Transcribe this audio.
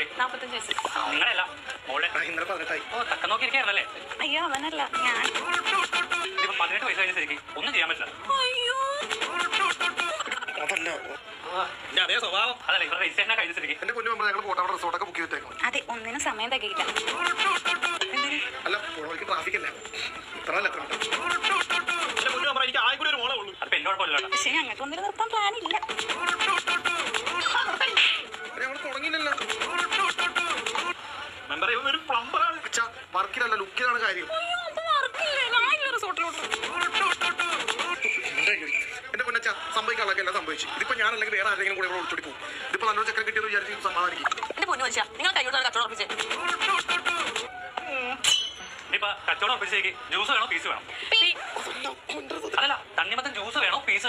പ്രായമായി? 45 വയസ്സ്. നിങ്ങളല്ല മോളെ. ഇന്നലെ 18 ഓ തക്ക നോക്കിയിരിക്കായിരുന്നല്ലേ? അയ്യോ അവനല്ല ഞാൻ. ഇതിപ്പോ 18 വയസ്സ് കഴിഞ്ഞ ശരിക്കും ഒന്നും ചെയ്യാൻ പറ്റില്ല. അയ്യോ അതല്ല അതേ സ്വഭാവം. അതല്ല ഇവരുടെ രജിസ്ട്രേഷനെ കഴിഞ്ഞ ശരിക്കും. എന്റെ പൊന്നു മെമ്പർ ഞങ്ങൾ പോട്ടെ റിസോർട്ടൊക്കെ ബുക്ക് ചെയ്തിട്ടേക്കും. അതെ ഒന്നിനും സമയം തികയില്ല. അല്ല പോണവർക്ക് ട്രാഫിക് അല്ല ഇത്ര അല്ല എന്റെ പൊന്നു മെമ്പർ എനിക്ക് ആയിക്കൂടി ഒരു മോളെ ഉള്ളൂ. അതിപ്പോ എന്നോട് പോലല്ലോ. പക്ഷെ ഞങ്ങൾക്ക് ഒന്നിനും നിർത്താൻ പ്ലാനില്ല. ഞങ്ങൾ തുടങ്ങിയില്ലല്ലോ. മെമ്പർ ഇവൻ ഒരു പ്ലംബറാണ്. അച്ഛാ വർക്കിലല്ല ലുക്കിലാണ് കാര്യം. എന്റെ പൊന്നച്ച സംഭവിക്കാനുള്ളതൊക്കെ എല്ലാം സംഭവിച്ചു. ഇതിപ്പോ ഞാൻ അല്ലെങ്കിൽ വേറെ ആരെങ്കിലും കൂടെ ഒളിച്ചോടി പോകും. ഇതിപ്പോ നല്ലൊരു ചക്കര കിട്ടിയെന്ന് വിചാരിച്ച് സമാധാനിക്കും. എന്റെ പൊന്നു വെച്ചാ നിങ്ങൾ കൈയോട് കച്ചവടം ഉറപ്പിച്ചേ. ഇനിയിപ്പോ കച്ചവടം ഉറപ്പിച്ചേക്ക് ജ്യൂസ് വേണോ പീസ് വേണോ? അതല്ല തണ്ണിമത്തൻ ജ്യൂസ് വേണോ പീസ്